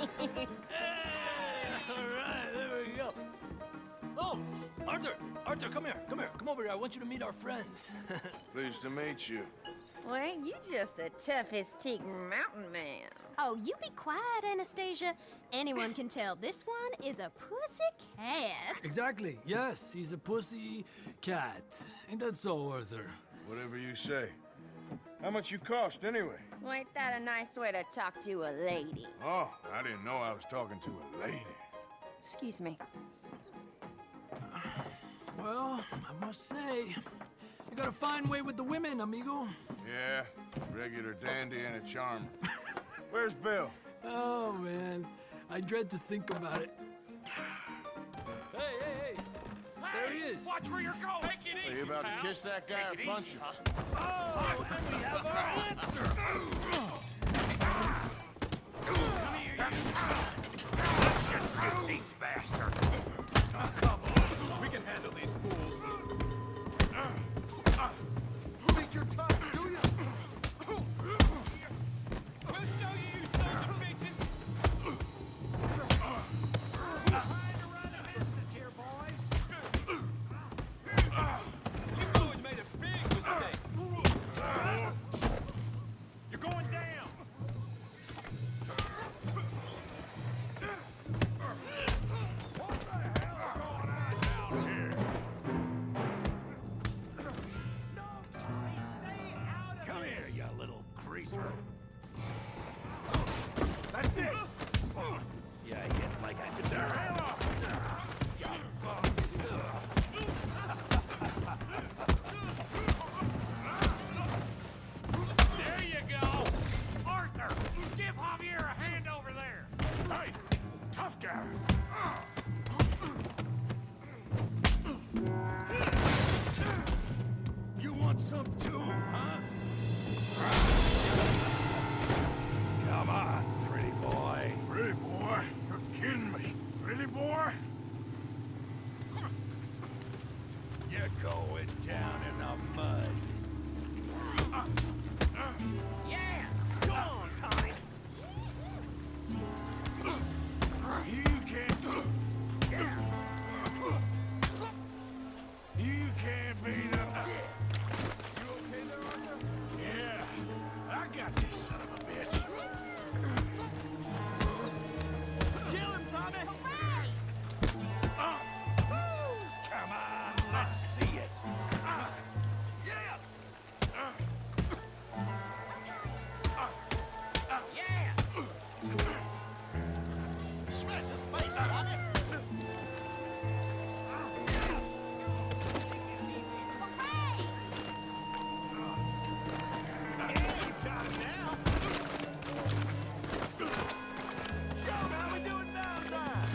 All right, there we go. Oh, Arthur, Arthur, come here, come over here. I want you to meet our friends. Pleased to meet you. Well, ain't you just a tough-as-teak mountain man? Oh, you be quiet, Anastasia. Anyone can tell this one is a pussy cat. Exactly, yes, he's a pussy cat. Ain't that so, Arthur? Whatever you say. How much you cost, anyway? Well, ain't that a nice way to talk to a lady? Oh, I didn't know I was talking to a lady. Excuse me. Well, I must say, you got a fine way with the women, amigo. Yeah, regular dandy and a charmer. Where's Bill? Oh, man, I dread to think about it. Hey! There he is. Watch where you're going. Take it easy, Are you about pal. to kiss that guy Take or it punch easy, him? huh? Oh, then we have our answer. Come here, you. Let's just shoot these bastards. Come on. We can handle these fools. You think you're tough, do you? We'll show you, you sons of bitches. We're trying to run a business here, boys. You boys made a big mistake. You're going down. What the hell's going on down here? No, Tommy, stay out of Come this. here, you little greaser. That's it! Yeah, you get like a Hell off. There you go. Arthur, give Javier a hand over there. Hey, tough guy. You want some too, huh? Come on, pretty boy. Pretty boy, you're kidding me. Pretty boy? You're going down in the mud. Yeah, go on, Tommy. You can't... You can't beat him. You okay there, Arthur? Yeah, I got this son of a bitch. Kill him, Tommy! Come on, let's see it. Yes! Yeah. Smash his face, Tommy! You got him now. Joe, how we doing Valentine?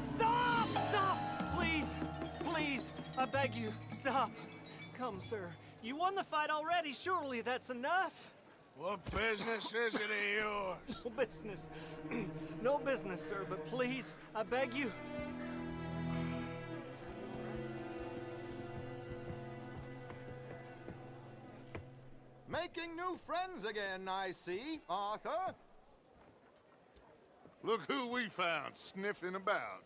Stop! Stop! Please! Please! I beg you, stop. Come, sir. You won the fight already. Surely that's enough. What business is it of yours? No business. No business, sir, but please, I beg you. Making new friends again, I see, Arthur. Look who we found sniffing about.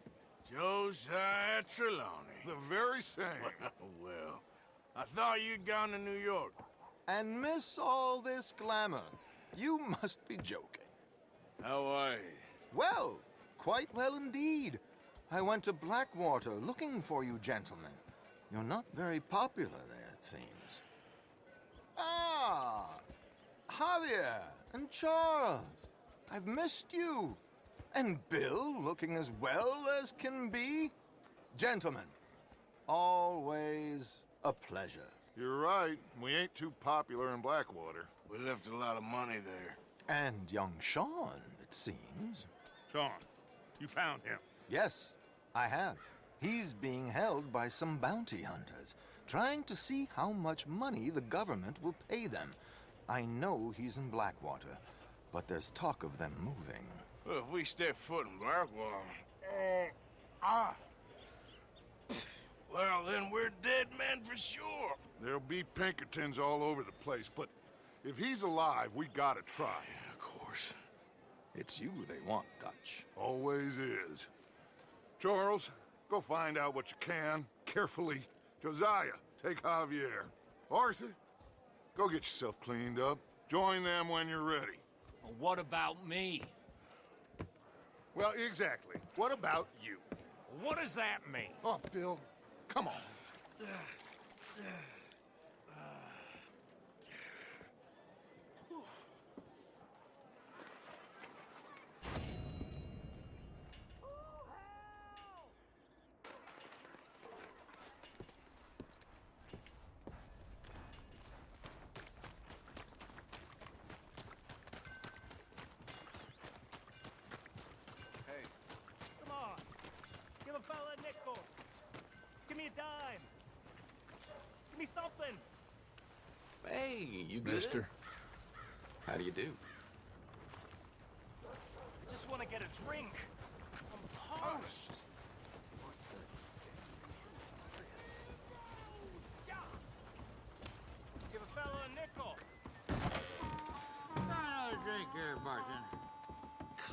Josiah Trelawney. The very same. Well, I thought you'd gone to New York. And miss all this glamour. You must be joking. How are you? Well, quite well indeed. I went to Blackwater looking for you gentlemen. You're not very popular there, it seems. Ah! Javier and Charles. I've missed you. And Bill looking as well as can be. Gentlemen, always a pleasure. You're right. We ain't too popular in Blackwater. We left a lot of money there. And young Sean, it seems. Sean, you found him. Yes, I have. He's being held by some bounty hunters, trying to see how much money the government will pay them. I know he's in Blackwater, but there's talk of them moving. Well, if we step foot in Blackwater... Well, then we're dead men for sure. There'll be Pinkertons all over the place, but if he's alive, we gotta try. Yeah, of course. It's you they want, Dutch. Always is. Charles, go find out what you can, carefully. Josiah, take Javier. Arthur, go get yourself cleaned up. Join them when you're ready. Well, what about me? Well, exactly. What about you? What does that mean? Oh, Bill, come on. Come on. Give a fella a nickel. Give me a dime. Give me something. Hey, you good? Mister. How do you do? I just want to get a drink. I'm parched. Give a fella a nickel. Another drink here, bartender.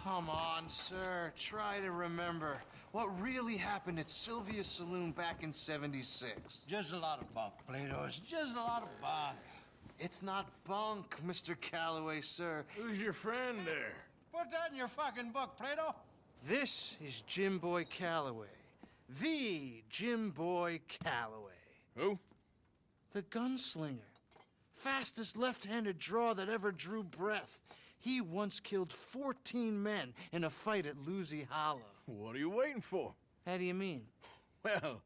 Come on, sir. Try to remember what really happened at Sylvia's Saloon back in '76. Just a lot of bunk, Plato. It's just a lot of bunk. It's not bunk, Mr. Calloway, sir. Who's your friend there? Put that in your fucking book, Plato. This is Jim Boy Calloway. The Jim Boy Calloway. Who? The gunslinger. Fastest left-handed draw that ever drew breath. He once killed 14 men in a fight at Lucy Hollow. What are you waiting for? How do you mean? Well,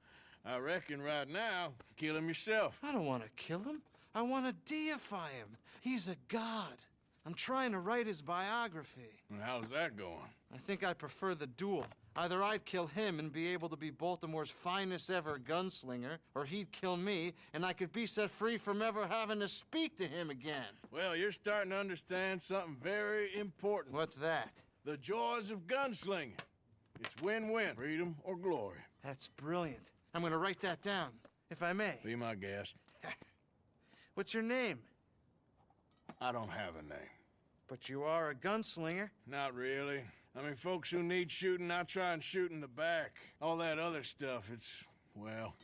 I reckon right now, kill him yourself. I don't want to kill him. I want to deify him. He's a god. I'm trying to write his biography. And how's that going? I think I prefer the duel. Either I'd kill him and be able to be Baltimore's finest ever gunslinger, or he'd kill me and I could be set free from ever having to speak to him again. Well, you're starting to understand something very important. What's that? The joys of gunslinging. It's win-win, freedom or glory. That's brilliant. I'm gonna write that down, if I may. Be my guest. What's your name? I don't have a name. But you are a gunslinger. Not really. I mean, folks who need shooting, I try and shoot in the back. All that other stuff, it's, well,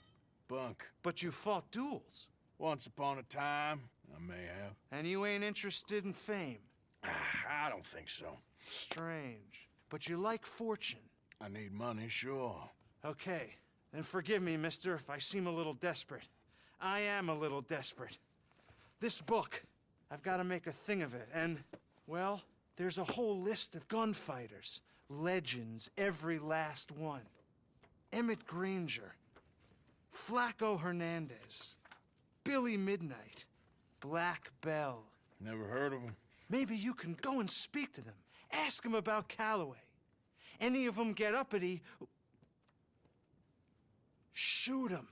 bunk. But you fought duels. Once upon a time, I may have. And you ain't interested in fame. I don't think so. Strange. But you like fortune. I need money, sure. Okay, then forgive me, mister, if I seem a little desperate. I am a little desperate. This book, I've got to make a thing of it, and, well, there's a whole list of gunfighters. Legends, every last one. Emmett Granger, Flaco Hernandez, Billy Midnight, Black Bell. Never heard of him. Maybe you can go and speak to them. Ask them about Calloway. Any of them get uppity, shoot them.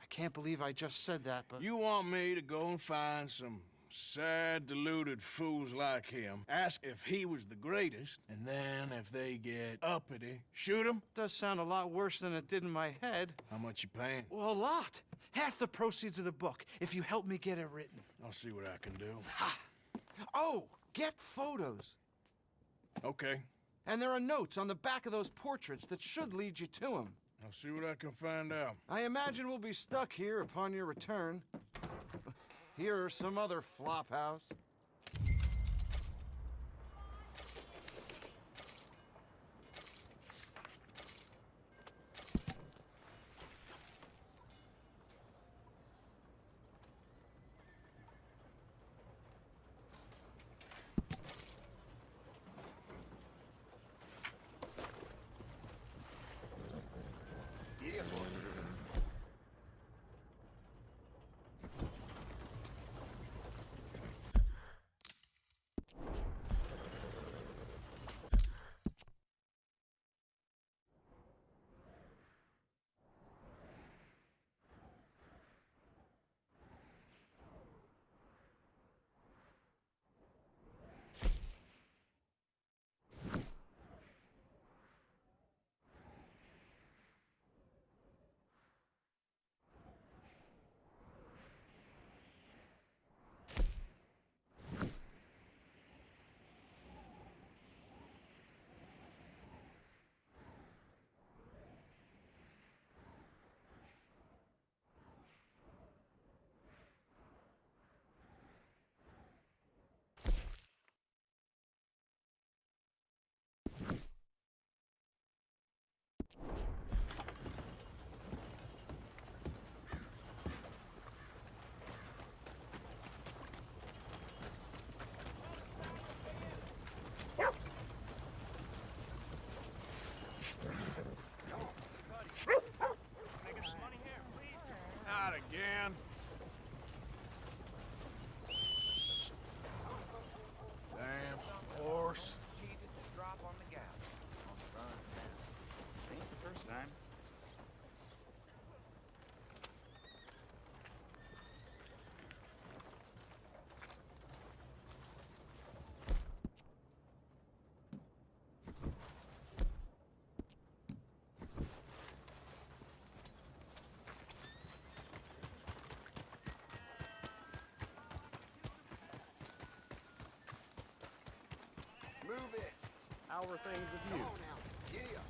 I can't believe I just said that, but... You want me to go and find some sad, deluded fools like him, ask if he was the greatest, and then if they get uppity, shoot him? Does sound a lot worse than it did in my head. How much you paying? Well, a lot. Half the proceeds of the book, if you help me get it written. I'll see what I can do. Ha! Oh, get photos. Okay. And there are notes on the back of those portraits that should lead you to him. I'll see what I can find out. I imagine we'll be stuck here upon your return. Here or some other flop house. How are things with you? Come on now, giddy up.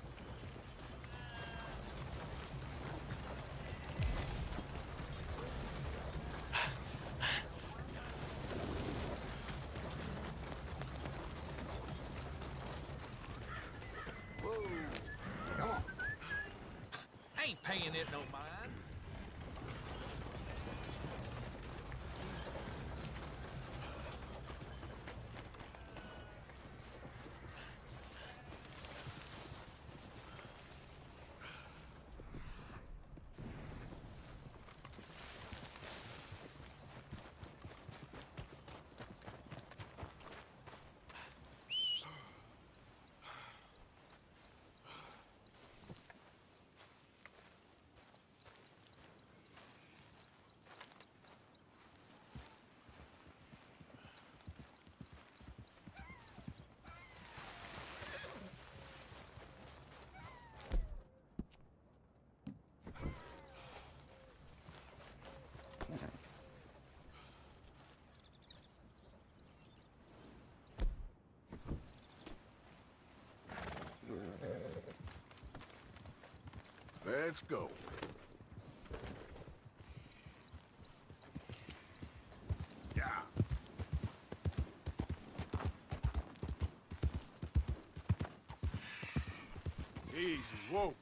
Whoa. Come on. I ain't paying it no mind. Let's go. Yeah. Easy, whoa.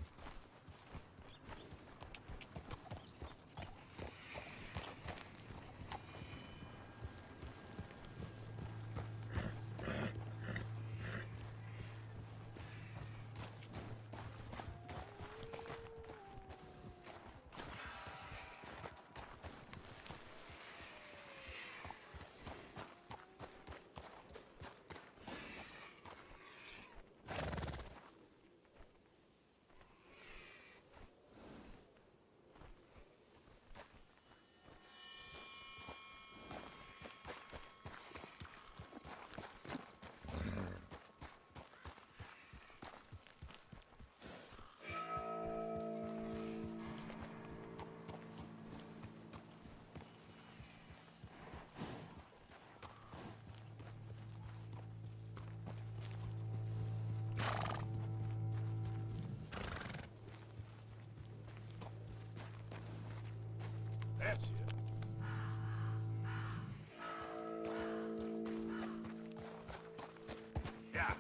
That's it. Yeah.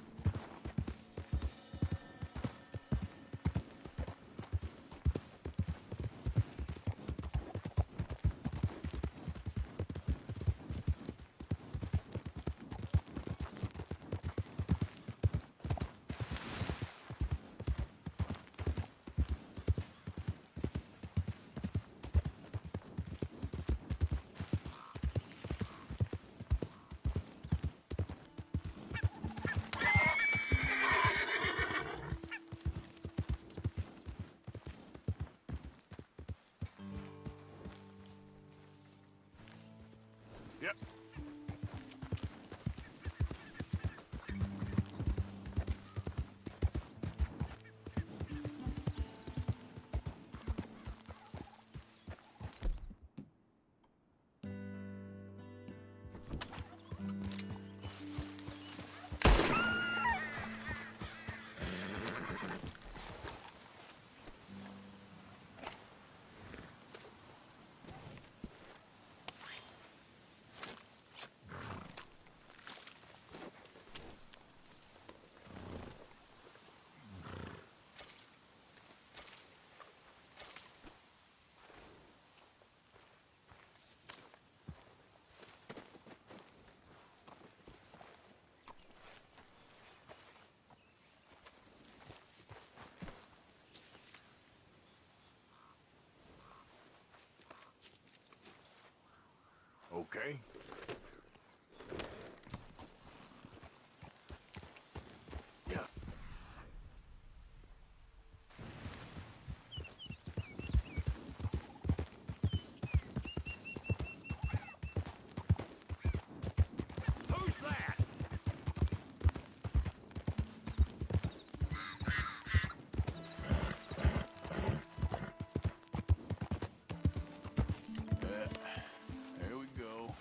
Yep. Okay. Yeah. Who's that? There we go.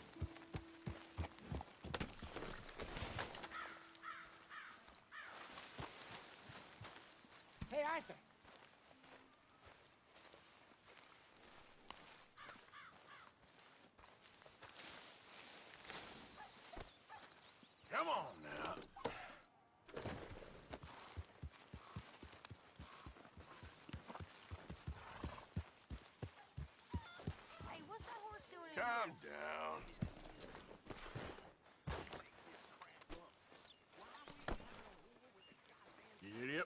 Calm down. Idiot.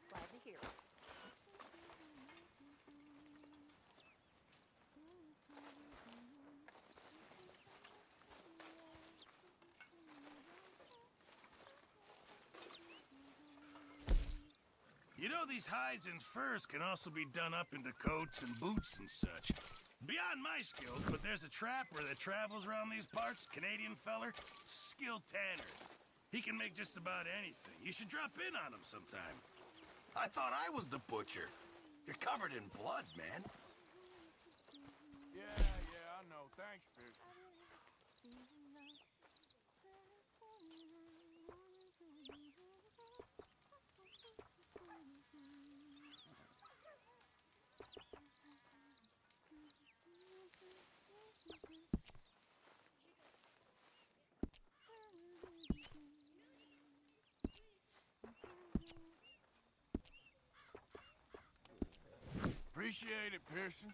Glad to hear it. You know, these hides and furs can also be done up into coats and boots and such. Beyond my skills, but there's a trapper that travels around these parts, Canadian feller, skilled tanner. He can make just about anything. You should drop in on him sometime. I thought I was the butcher. You're covered in blood, man. Yeah, I know. Thanks, Fish. Appreciate it, Pearson.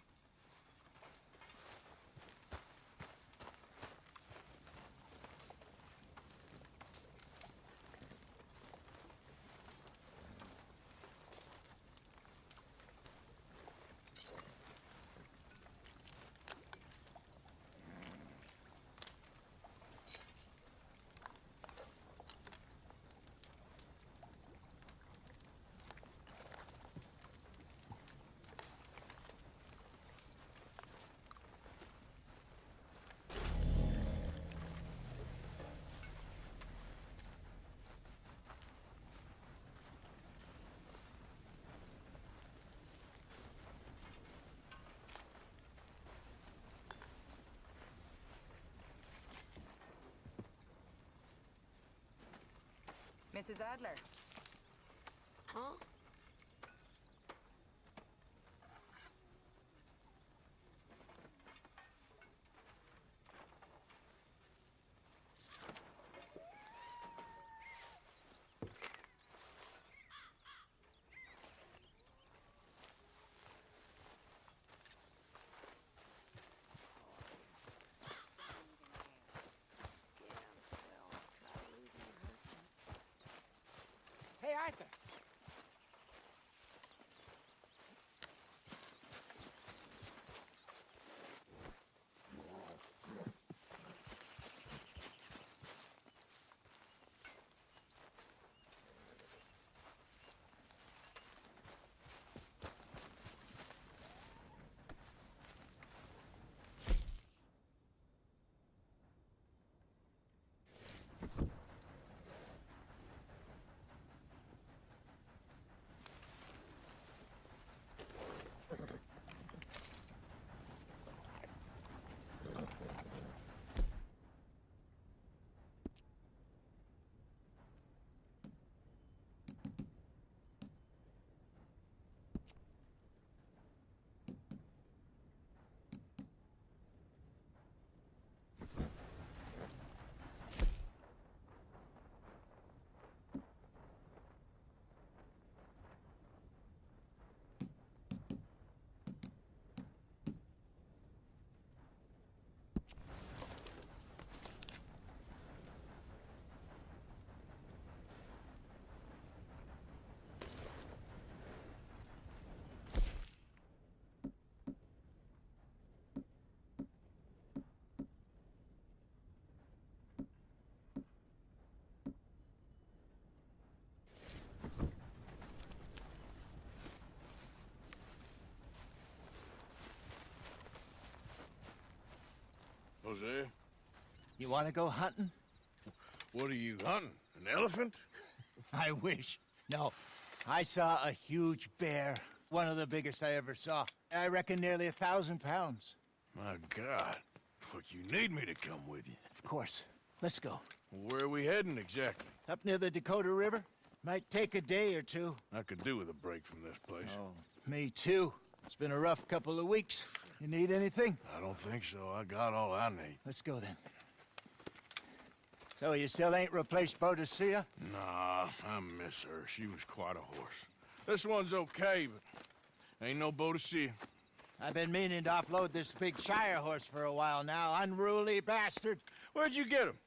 Mrs. Adler. Huh? Hey, Arthur. Jose, You want to go hunting? what are you hunting? An An elephant? I wish. No, I saw a huge bear. One of the biggest I ever saw. I reckon nearly 1,000 pounds. My God. Look, you need me to come with you. Of course. Let's go. Where are we heading exactly? Up near the Dakota River. Might take a day or two. I could do with a break from this place. Oh, me too. It's been a rough couple of weeks. You need anything? I don't think so. I got all I need. Let's go then. So you still ain't replaced Boadicea? Nah, I miss her. She was quite a horse. This one's okay, but ain't no Boadicea. I've been meaning to offload this big Shire horse for a while now. Unruly bastard. Where'd you get him?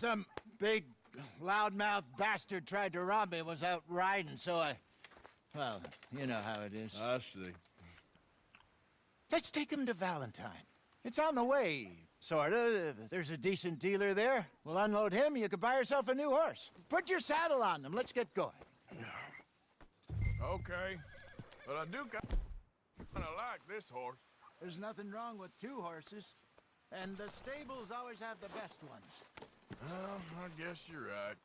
Some big, loudmouth bastard tried to rob me and was out riding, so I... Well, you know how it is. I see. Let's take him to Valentine. It's on the way, sorta. There's a decent dealer there. We'll unload him, you could buy yourself a new horse. Put your saddle on him, let's get going. Okay, but I do kinda like this horse. There's nothing wrong with two horses, and the stables always have the best ones. Well, I guess you're right.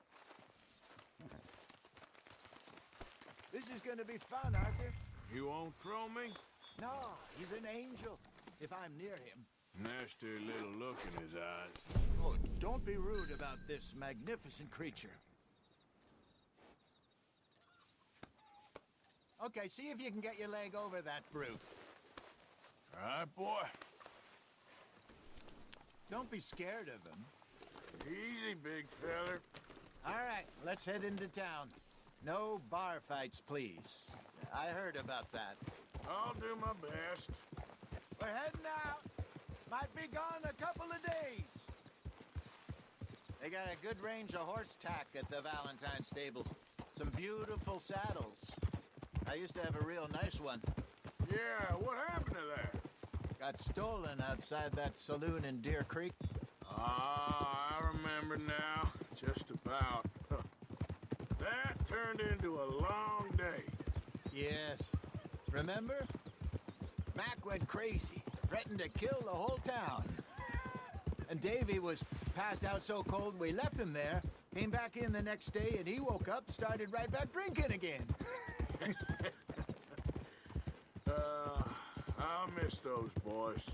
This is gonna be fun, Arthur. You won't throw me? No, he's an angel, if I'm near him. Nasty little look in his eyes. Oh, don't be rude about this magnificent creature. Okay, see if you can get your leg over that brute. All right, boy. Don't be scared of him. Easy, big feller. All right, let's head into town. No bar fights, please. I heard about that. I'll do my best. We're heading out. Might be gone a couple of days. They got a good range of horse tack at the Valentine stables. Some beautiful saddles. I used to have a real nice one. Yeah, what happened to that? Got stolen outside that saloon in Deer Creek. Ah, I remember now. Just about. That turned into a long day. Yes. Remember? Mac went crazy, threatened to kill the whole town. And Davy was passed out so cold we left him there, came back in the next day, and he woke up, started right back drinking again. I'll miss those boys.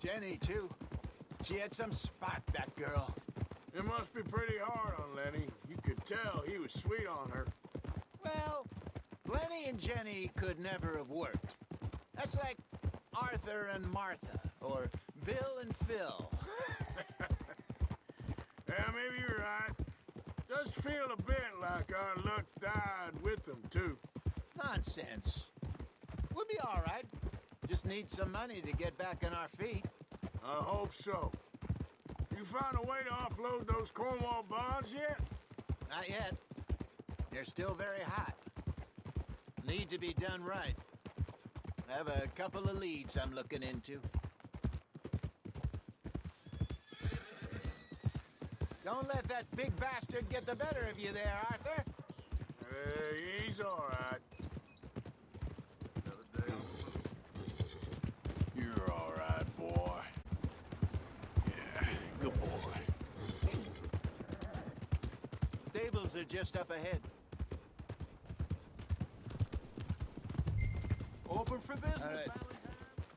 Jenny, too. She had some spark, that girl. It must be pretty hard on Lenny. You could tell he was sweet on her. Well, Lenny and Jenny could never have worked. That's like Arthur and Martha, or Bill and Phil. Yeah, maybe you're right. Does feel a bit like our luck died with them, too. Nonsense. We'll be all right. Just need some money to get back on our feet. I hope so. You found a way to offload those Cornwall bonds yet? Not yet. They're still very hot. Need to be done right. I have a couple of leads I'm looking into. Don't let that big bastard get the better of you there, Arthur. He's all right. You're all right, boy. Yeah, good boy. Stables are just up ahead. Open for business, All right. Valentine.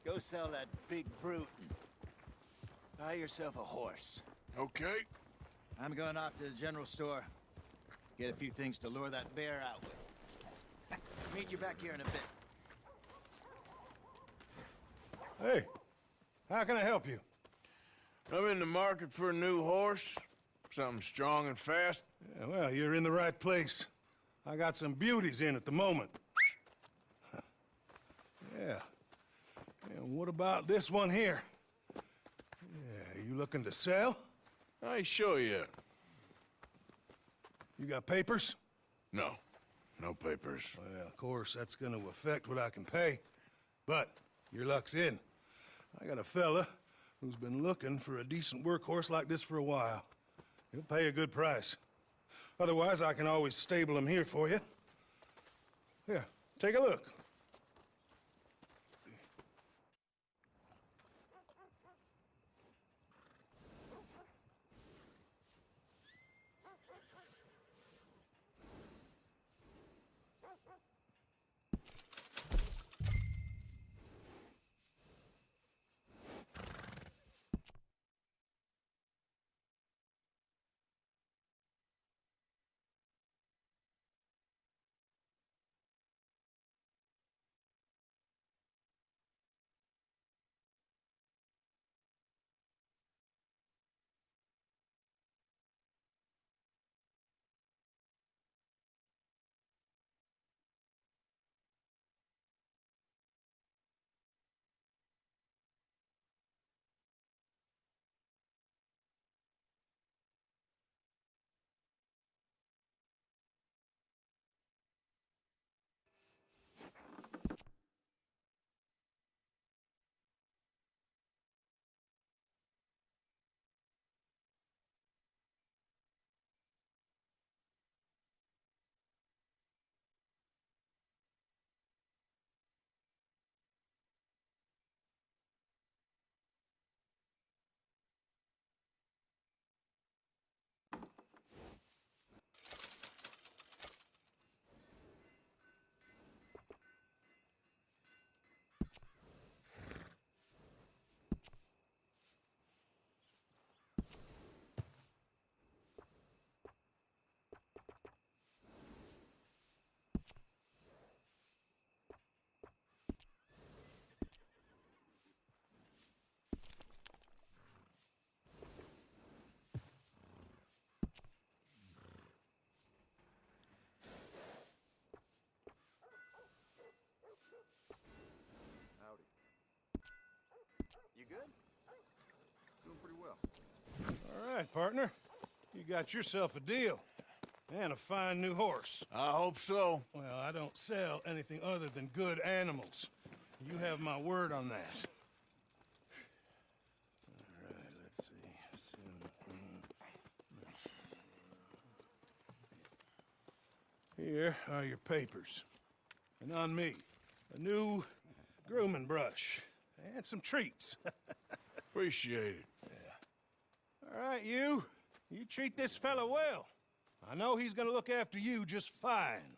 Go sell that big brute and buy yourself a horse. Okay. I'm going off to the general store. Get a few things to lure that bear out with. Meet you back here in a bit. Hey, how can I help you? I'm in the market for a new horse. Something strong and fast. Yeah, well, you're in the right place. I got some beauties in at the moment. Yeah. And what about this one here? Yeah, you looking to sell? I ain't sure yet. You got papers? No. No papers. Well, of course, that's gonna affect what I can pay. But your luck's in. I got a fella who's been looking for a decent workhorse like this for a while. He'll pay a good price. Otherwise, I can always stable him here for you. Here, take a look. good? Doing pretty well. All right, partner. You got yourself a deal. And a fine new horse. I hope so. Well, I don't sell anything other than good animals. You have my word on that. All right, let's see. Here are your papers. And on me, a new grooming brush. And some treats. Appreciate it. All right, you. You treat this fella well. I know he's gonna look after you just fine.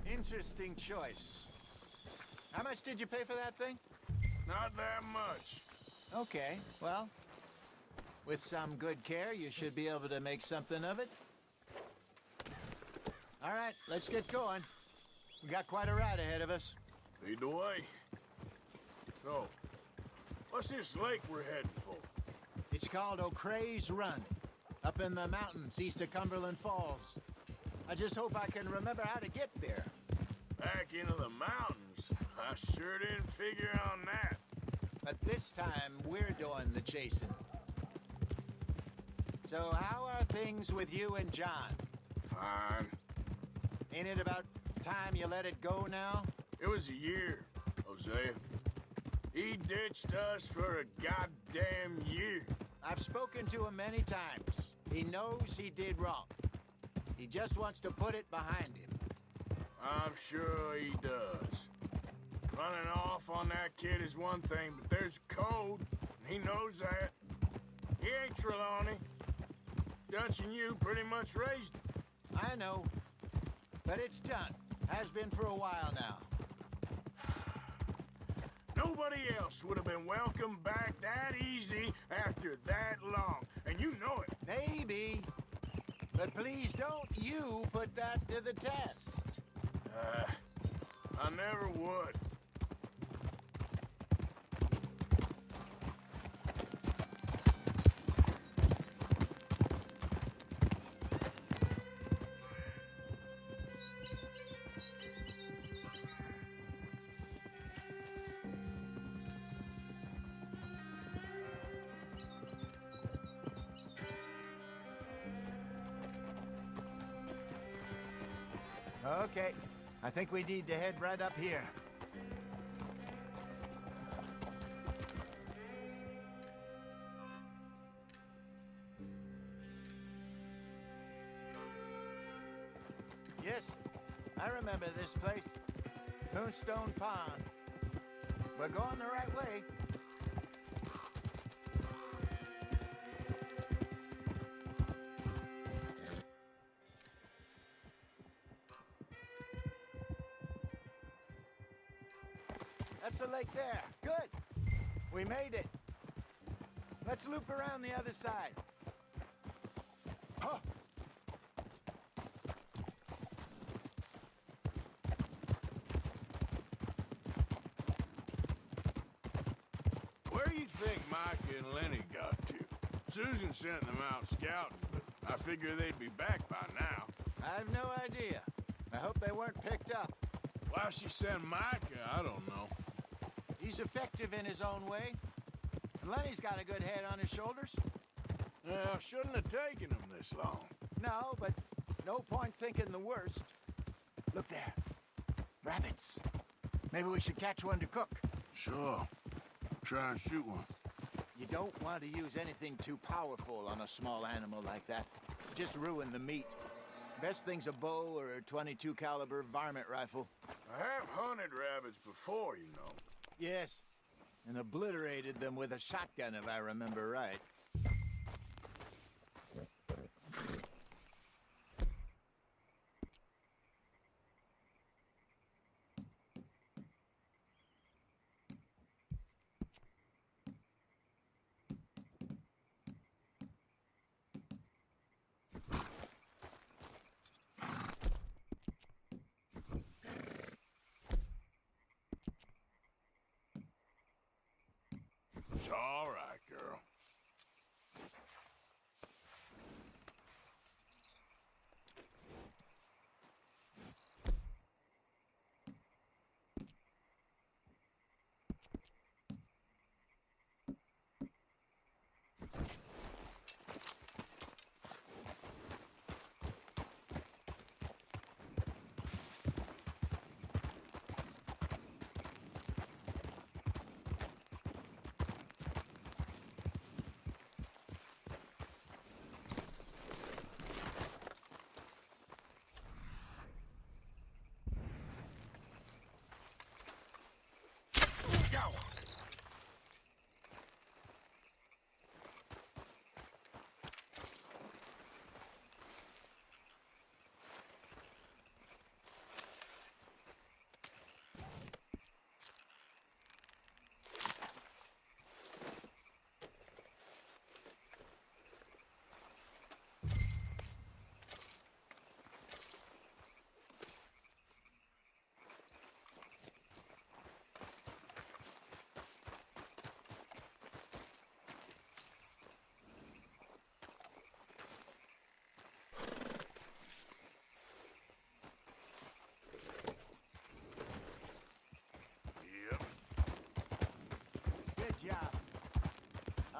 Interesting choice. How much did you pay for that thing? Not that much. Okay, well, with some good care, you should be able to make something of it. All right, let's get going. We got quite a ride ahead of us. Lead the way. So, what's this lake we're heading for? It's called O'Creagh's Run, up in the mountains east of Cumberland Falls. I just hope I can remember how to get there. Back into the mountains? I sure didn't figure on that. But this time, we're doing the chasing. So how are things with you and John? Fine. Ain't it about time you let it go now? It was a year, Hosea. He ditched us for a goddamn year. I've spoken to him many times. He knows he did wrong. He just wants to put it behind him. I'm sure he does. Running off on that kid is one thing, but there's code, and he knows that. He ain't Trelawney. Dutch and you pretty much raised him. I know, but it's done. Has been for a while now. Nobody else would have been welcomed back that easy after that long, and you know it. Maybe, but please don't you put that to the test. I never would. Okay, I think we need to head right up here. Yes, I remember this place. Moonstone Pond. We're going the right way. That's the lake there. Good. We made it. Let's loop around the other side. Huh. Where do you think Micah and Lenny got to? Susan sent them out scouting, but I figure they'd be back by now. I've no idea. I hope they weren't picked up. Why she sent Micah, I don't know. He's effective in his own way. And Lenny's got a good head on his shoulders. Well, shouldn't have taken them this long. No, but no point thinking the worst. Look there. Rabbits. Maybe we should catch one to cook. Sure. Try and shoot one. You don't want to use anything too powerful on a small animal like that. Just ruin the meat. Best thing's a bow or a .22 caliber varmint rifle. I have hunted rabbits before, you know. Yes, and obliterated them with a shotgun, if I remember right. It's all right, girl.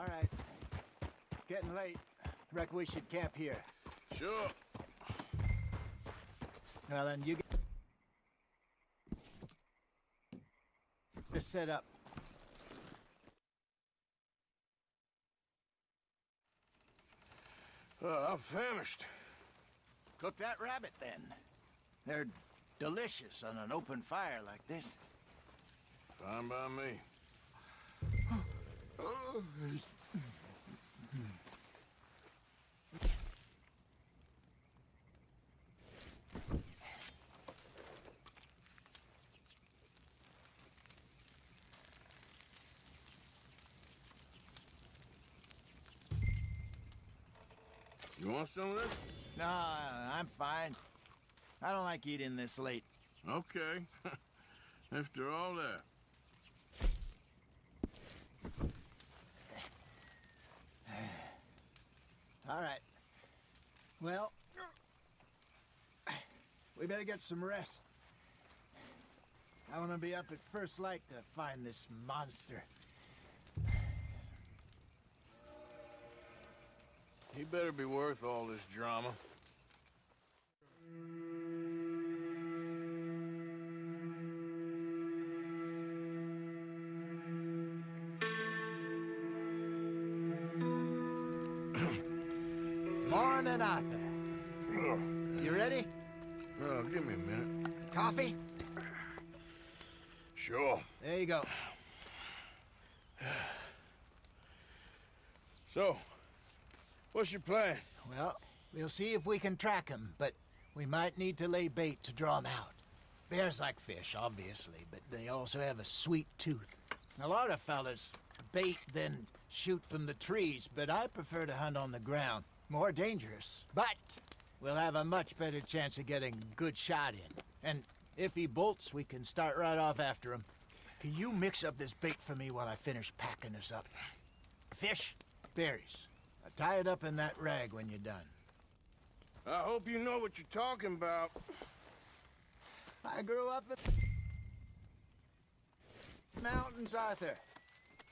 All right. It's getting late. Reckon we should camp here. Sure. Well, then you just set up. I'm famished. Cook that rabbit, then. They're delicious on an open fire like this. Fine by me. You want some of this? No, I'm fine. I don't like eating this late. Okay. After all that. All right. Well, we better get some rest. I want to be up at first light to find this monster. He better be worth all this drama. Morning, Arthur. You ready? Oh, give me a minute. Coffee? Sure. There you go. So, what's your plan? Well, we'll see if we can track him, but we might need to lay bait to draw him out. Bears like fish, obviously, but they also have a sweet tooth. A lot of fellas bait, then shoot from the trees, but I prefer to hunt on the ground. More dangerous, but we'll have a much better chance of getting a good shot in. And if he bolts, we can start right off after him. Can you mix up this bait for me while I finish packing this up? Fish, berries. Tie it up in that rag when you're done. I hope you know what you're talking about. I grew up in mountains, Arthur.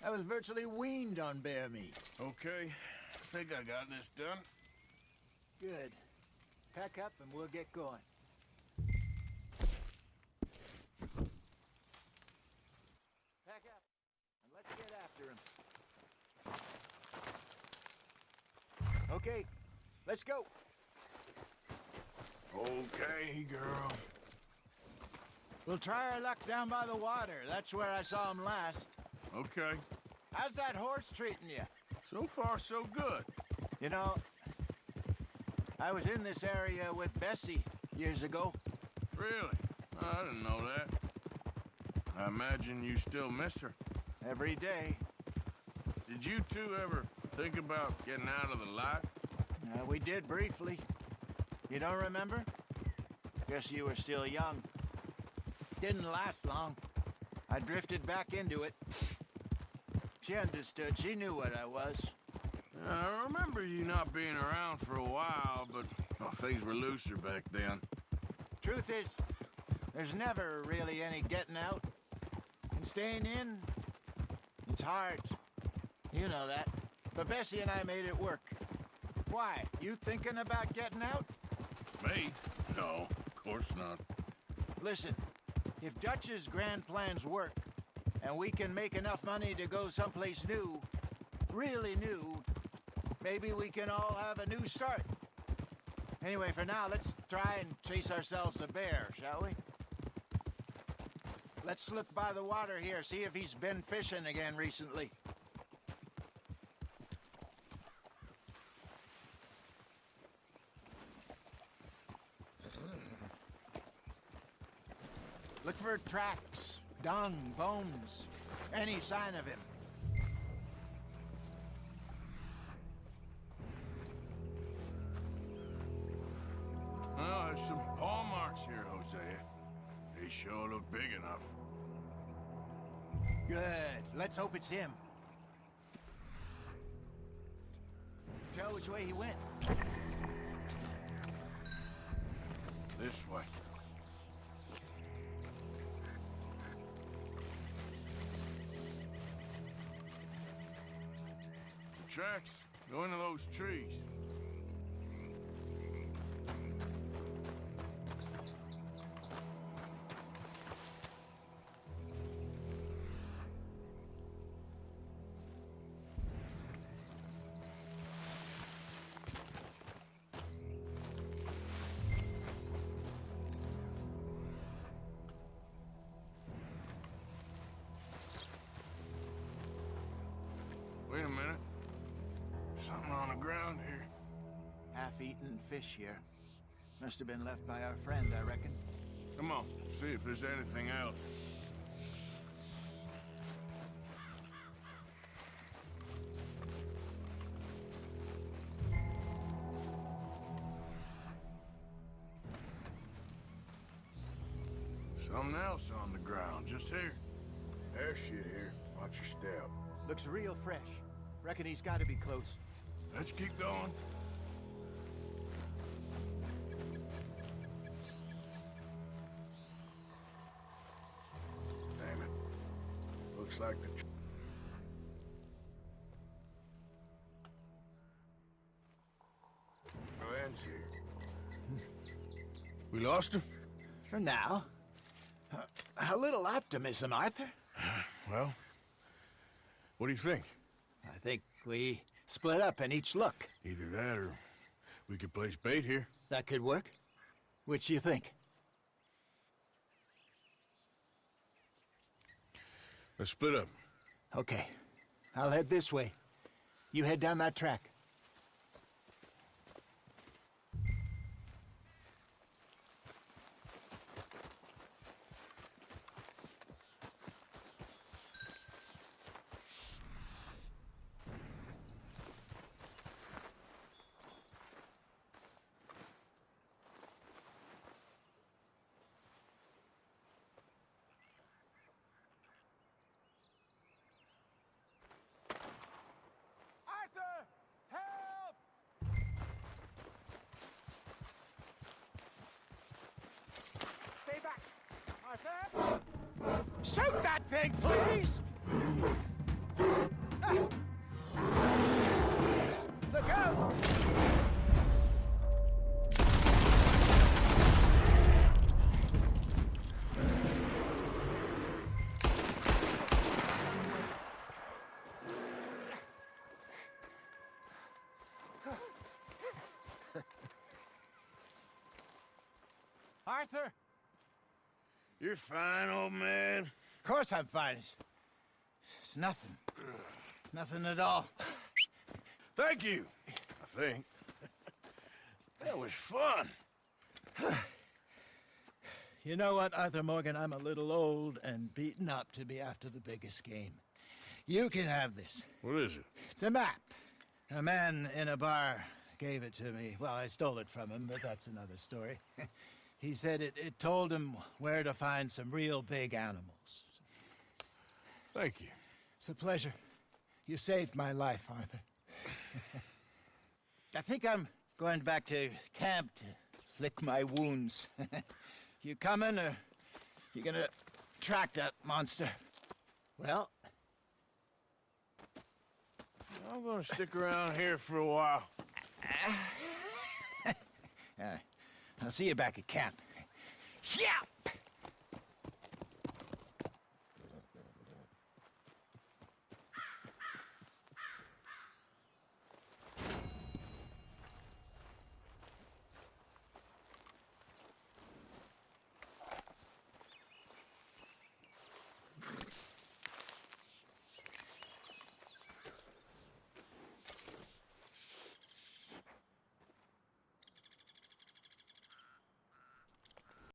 I was virtually weaned on bear meat. Okay, I think I got this done. Good. Pack up and we'll get going. Pack up and let's get after him. Okay, let's go. Okay, girl. We'll try our luck down by the water. That's where I saw him last. Okay. How's that horse treating you? So far, so good. You know, I was in this area with Bessie years ago. Really? I didn't know that. I imagine you still miss her. Every day. Did you two ever think about getting out of the life? We did briefly. You don't remember? Guess you were still young. Didn't last long. I drifted back into it. She understood. She knew what I was. I remember you not being around for a while, but well, things were looser back then. Truth is, there's never really any getting out. And staying in, it's hard. You know that. But Bessie and I made it work. Why? You thinking about getting out? Me? No, of course not. Listen, if Dutch's grand plans work, and we can make enough money to go someplace new, really new, maybe we can all have a new start. Anyway, for now, let's try and chase ourselves a bear, shall we? Let's look by the water here, see if he's been fishing again recently. Look for tracks, dung, bones, any sign of him. Well, there's some paw marks here, Hosea. They sure look big enough. Good. Let's hope it's him. Tell which way he went. This way. tracks go into those trees. Wait a minute. Something on the ground here. Half-eaten fish here. Must have been left by our friend, I reckon. Come on, see if there's anything else. Something else on the ground, just here. There's shit here. Watch your step. Looks real fresh. Reckon he's got to be close. Let's keep going. Damn it. Looks like the... ends here. We lost him? For now. A little optimism, Arthur. Well, what do you think? I think we split up and each look. Either that or we could place bait here. That could work. Which you think? Let's split up. Okay. I'll head this way. You head down that track. Shoot that thing, please! Look out! Arthur? You're fine, old man. Of course I'm fine. It's nothing. Nothing at all. Thank you, I think. That was fun. You know what, Arthur Morgan? I'm a little old and beaten up to be after the biggest game. You can have this. What is it? It's a map. A man in a bar gave it to me. Well, I stole it from him, but that's another story. He said it told him where to find some real big animals. Thank you. It's a pleasure. You saved my life, Arthur. I think I'm going back to camp to lick my wounds. You coming, or you gonna track that monster? Well, I'm gonna stick around here for a while. I'll see you back at camp. Yeah!